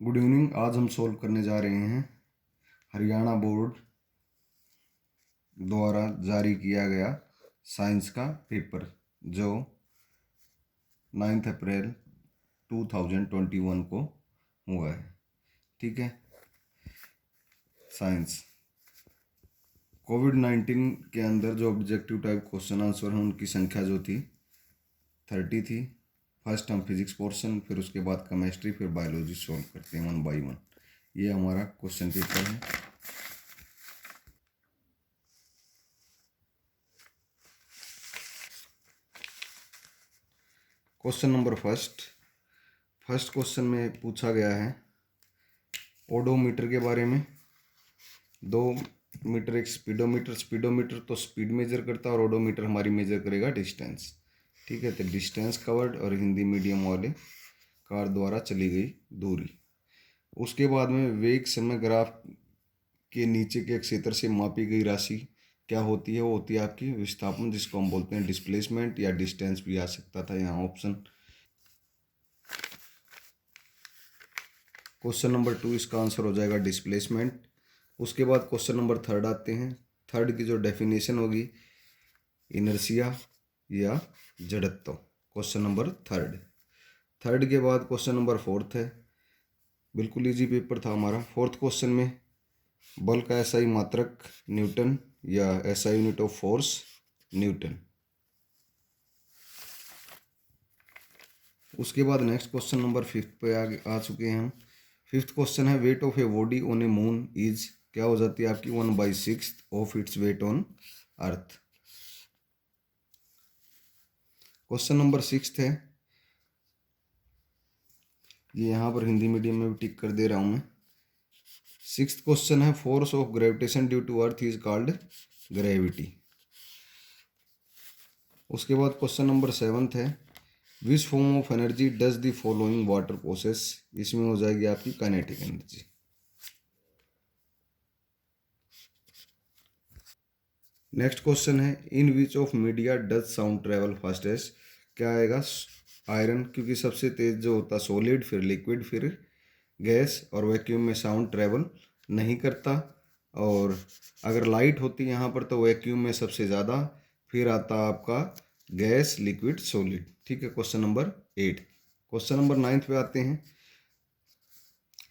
Good evening. आज हम solve करने जा रहे हैं हरियाणा बोर्ड द्वारा जारी किया गया साइंस का पेपर जो 9 अप्रैल 2021 को हुआ है। ठीक है। साइंस कोविड-19 के अंदर जो ऑब्जेक्टिव टाइप क्वेश्चन आंसर हैं उनकी संख्या जो थी 30 थी। फर्स्ट हम फिजिक्स पोर्शन, फिर उसके बाद केमिस्ट्री, फिर बायोलॉजी सॉल्व करते हैं 1 बाई 1। ये हमारा क्वेश्चन पेपर है। क्वेश्चन नंबर फर्स्ट क्वेश्चन में पूछा गया है ओडोमीटर के बारे में। 2 मीटर एक स्पीडोमीटर तो स्पीड मेजर करता है और ओडोमीटर हमारी मेजर करेगा डिस्टेंस। ठीक है, तो डिस्टेंस कवर्ड और हिंदी मीडियम वाले कार द्वारा चली गई दूरी। उसके बाद में वेग समय ग्राफ के नीचे के क्षेत्र से मापी गई राशि क्या होती है? वो होती है आपकी विस्थापन, जिसको हम बोलते हैं डिस्प्लेसमेंट या डिस्टेंस भी आ सकता था यहाँ ऑप्शन। क्वेश्चन नंबर 2 इसका आंसर हो जाएगा डिस्प्लेसमेंट। उसके बाद क्वेश्चन नंबर 3 आते हैं। थर्ड की जो डेफिनेशन होगी इनर्शिया या जड़त्व। क्वेश्चन नंबर थर्ड के बाद क्वेश्चन नंबर 4 है। बिल्कुल इजी पेपर था हमारा। 4th क्वेश्चन में बल का एसआई मात्रक न्यूटन या SI unit of force Newton. उसके बाद नेक्स्ट क्वेश्चन नंबर 5 पे आ चुके हैं हम। 5th क्वेश्चन है weight of a body on A moon is क्या हो जाती है आपकी 1/6 of its weight on earth. Question number 6 है, ये यहाँ पर हिंदी मीडियम में भी टिक कर दे रहा हूँ मैं। 6th क्वेश्चन है force of gravitation due to earth is called gravity. उसके बाद क्वेश्चन नंबर 7 है which form of energy does the following water process. इसमें हो जाएगी आपकी काइनेटिक एनर्जी। नेक्स्ट क्वेश्चन है in which of media does sound travel fastest. क्या आएगा? आयरन, क्योंकि सबसे तेज जो होता सॉलिड, फिर लिक्विड, फिर गैस, और वैक्यूम में साउंड ट्रेवल नहीं करता। और अगर लाइट होती यहाँ पर तो वैक्यूम में सबसे ज़्यादा, फिर आता आपका गैस, लिक्विड, सॉलिड। ठीक है, क्वेश्चन नंबर 8। क्वेश्चन नंबर 9 पे आते हैं।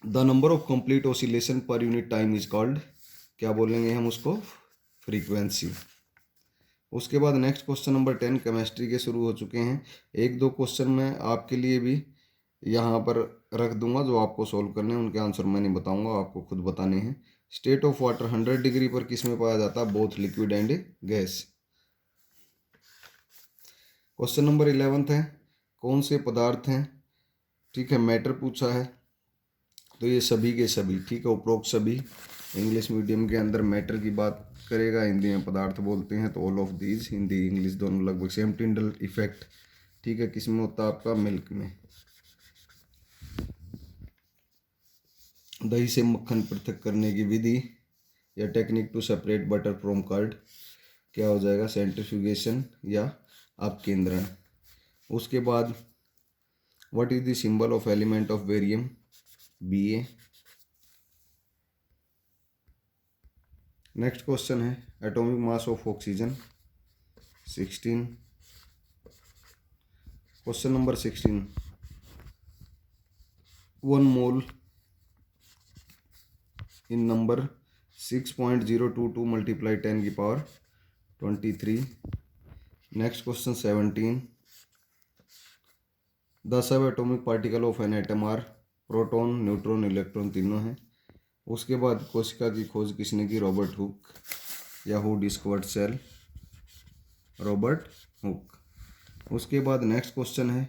The number of complete oscillation per unit time is called क्या बोलेंगे हम उसको? फ्रीक्वेंसी। उसके बाद नेक्स्ट क्वेश्चन नंबर 10 केमिस्ट्री के शुरू हो चुके हैं। 1-2 क्वेश्चन मैं आपके लिए भी यहाँ पर रख दूंगा जो आपको सोल्व करने हैं। उनके आंसर मैं नहीं बताऊंगा, आपको खुद बताने हैं। स्टेट ऑफ वाटर 100 डिग्री पर किस में पाया जाता है? Both liquid and gas. Question number 11 है कौन से पदार्थ हैं? ठीक है, मैटर पूछा है तो ये सभी के सभी। ठीक है, उपरोक्त सभी। इंग्लिश मीडियम के अंदर मैटर की बात करेगा, हिंदी में पदार्थ बोलते हैं तो all of these. Hindi English दोनों लगभग सेम। टिंडल इफेक्ट ठीक है किस में होता है? आपका मिल्क में। दही से मक्खन पृथक करने की विधि या technique to separate butter from curd क्या हो जाएगा? सेंट्रीफ्यूगेशन या अपकेंद्रण। उसके बाद what is the symbol of element of barium? Ba। Next question है atomic mass of oxygen 16। Question number 16 1 mole in number 6.022 multiply 10 की power 23। Next question 17 the subatomic particle of an atom are proton, neutron, electron तीनों हैं। उसके बाद कोशिका की खोज किसने की? Robert Hooke. या who discovered cell? Robert Hooke. उसके बाद नेक्स्ट क्वेश्चन है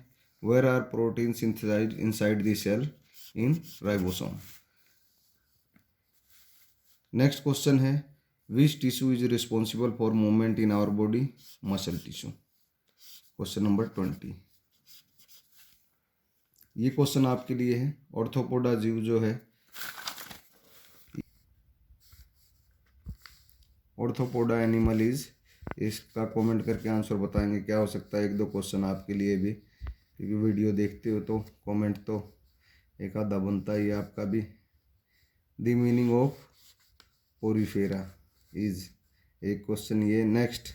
where are protein synthesised inside the cell? In ribosome. Next question है which tissue is responsible for movement in our body? Muscle tissue. Question number 20। ये question आपके लिए है arthropoda जीव जो है, ऑर्थोपोडा एनिमल इज, इसका कमेंट करके आंसर बताएंगे क्या हो सकता है। 1-2 क्वेश्चन आपके लिए भी, क्योंकि वीडियो देखते हो तो कमेंट तो एक आधा बनता ही है आपका भी। The meaning of Porifera is, एक क्वेश्चन ये। Next,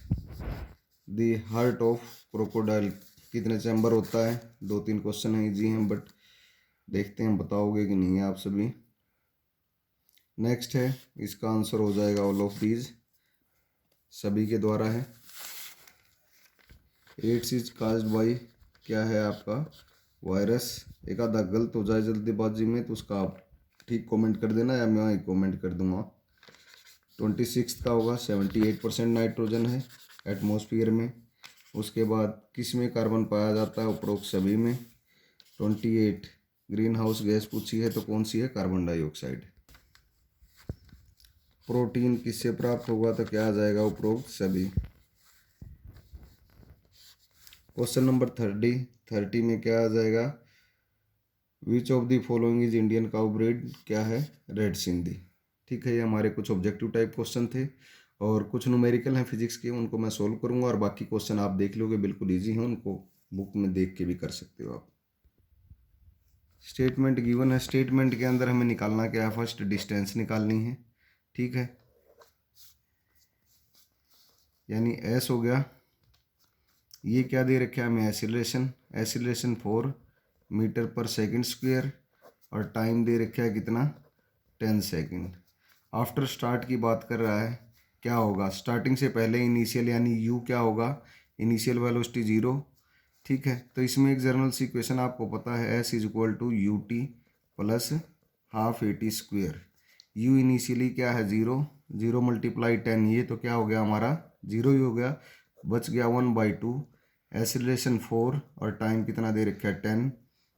the heart of crocodile कितने चैम्बर होता है? 2-3 क्वेश्चन है, इजी हैं, बट देखते हैं बताओगे कि नहीं आप सभी। नेक्स्ट है, इसका आंसर हो जाएगा ऑल ऑफ दीज, सभी के द्वारा है। एड्स इज काज्ड बाई, क्या है आपका? वायरस। एक आधा गलत हो जाए जल्दीबाजी में तो उसका आप ठीक कमेंट कर देना या मैं कमेंट कर दूंगा। 26 का होगा। 78% नाइट्रोजन है एटमॉस्फेयर में। उसके बाद किस में कार्बन पाया जाता है? उपरोक्त सभी में। 28 ग्रीन हाउस गैस पूछी है तो कौन सी है? Carbon dioxide. प्रोटीन किससे प्राप्त होगा तो क्या आ जाएगा? उपरोक्त सभी। क्वेश्चन नंबर 30 में क्या आ जाएगा? Which of the following is Indian cow breed? क्या है? रेड सिंधी। ठीक है, ये हमारे कुछ ऑब्जेक्टिव टाइप क्वेश्चन थे और कुछ न्यूमेरिकल हैं फिजिक्स के, उनको मैं सोल्व करूंगा और बाकी क्वेश्चन आप देख लोगे, बिल्कुल इजी हैं, उनको बुक में देख के भी कर सकते हो आप। स्टेटमेंट गिवन है, स्टेटमेंट के अंदर हमें निकालना क्या है? फर्स्ट डिस्टेंस निकालनी है। ठीक है, यानी एस हो गया। ये क्या दे रखा है हमें? एसिलेशन 4 मीटर पर सेकंड स्क्वायर और टाइम दे रखा है कितना? 10 सेकंड। आफ्टर स्टार्ट की बात कर रहा है, क्या होगा? स्टार्टिंग से पहले इनिशियल यानी यू क्या होगा? Initial velocity 0। ठीक है, तो इसमें एक जर्नल सी इक्वेशन आपको पता है, S is equal to U T plus half A T square. U initially क्या है? 0। 0 मल्टीप्लाई 10, ये तो क्या हो गया हमारा? 0 ही हो गया, बच गया 1/2। एसिलेशन 4 और टाइम कितना दे रखा है? 10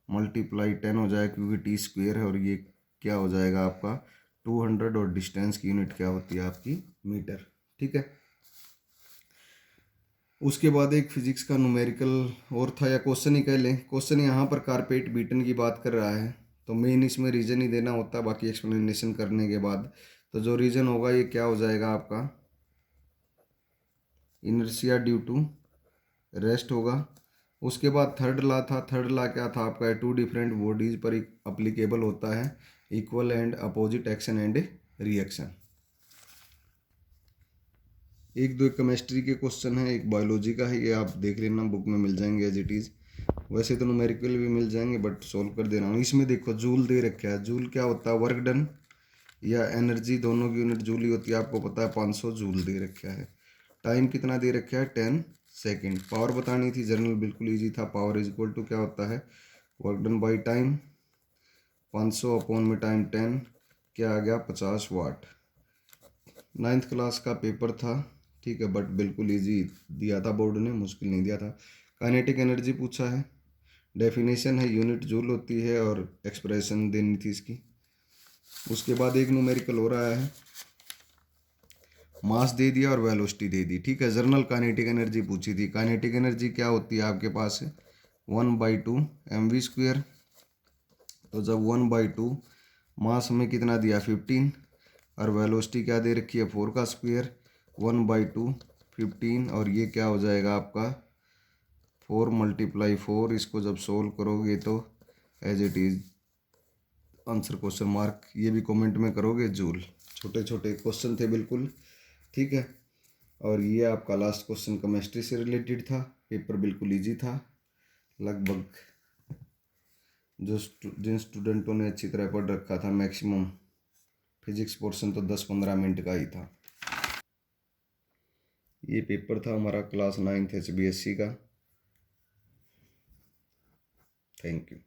मल्टीप्लाई 10 हो जाएगा क्योंकि टी स्क्वेयर है और ये क्या हो जाएगा आपका? 200 और डिस्टेंस की यूनिट क्या होती है आपकी? मीटर। ठीक है, उसके बाद एक फिजिक्स का न्यूमेरिकल और था, या क्वेश्चन ही कह लें। क्वेश्चन यहाँ पर कारपेट बीटन की बात कर रहा है तो मेन इसमें रीजन ही देना होता है, बाकी एक्सप्लेनेशन करने के बाद। तो जो रीजन होगा ये क्या हो जाएगा आपका? इनर्शिया ड्यू टू रेस्ट होगा। उसके बाद थर्ड लॉ था। थर्ड लॉ क्या था आपका? टू डिफरेंट बॉडीज पर अप्लीकेबल होता है equal and opposite action and reaction. एक दो केमिस्ट्री के क्वेश्चन है, एक बायोलॉजी का है, ये आप देख लेना, बुक में मिल जाएंगे एज इट इज़। वैसे तो न्यूमेरिकल भी मिल जाएंगे बट सोल्व कर दे रहा हूँ। इसमें देखो जूल दे रखा है। जूल क्या होता है? वर्क डन या एनर्जी, दोनों की यूनिट जूल ही होती है, आपको पता है 500 जूल दे रखा है। टाइम कितना दे रखा है? 10 सेकेंड। पावर बतानी थी, जर्नल बिल्कुल ईजी था। पावर इज इक्वल टू क्या होता है? Work done by time. 500 upon में टाइम 10, क्या आ गया? 50 वाट। 9th क्लास का पेपर था, ठीक है, बट बिल्कुल इजी दिया था बोर्ड ने, मुश्किल नहीं दिया था। काइनेटिक एनर्जी पूछा है, डेफिनेशन है यूनिट जूल होती है और एक्सप्रेशन देनी थी इसकी। उसके बाद एक न्यूमेरिकल हो रहा है, मास दे दिया और वेलोसिटी दे दी। ठीक है, जर्नल काइनेटिक एनर्जी पूछी थी। काइनेटिक एनर्जी क्या होती है आपके पास? 1/2 mv²। तो जब 1/2, मास में कितना दिया? 15 और वेलोसिटी क्या दे रखी है? 4 का स्क्वायर। 1/2 15 और ये क्या हो जाएगा आपका? 4 × 4। इसको जब सोल्व करोगे तो as it is answer question mark, ये भी कमेंट में करोगे जूल। छोटे छोटे क्वेश्चन थे बिल्कुल। ठीक है, और ये आपका लास्ट क्वेश्चन केमिस्ट्री से रिलेटेड था। पेपर बिल्कुल इजी था लगभग। जिन स्टूडेंटों ने अच्छी तरह पढ़ रखा था, मैक्सिमम फिजिक्स पोर्शन तो 10-15 मिनट का ही था। ये पेपर था हमारा क्लास 9th HBSC का। Thank you.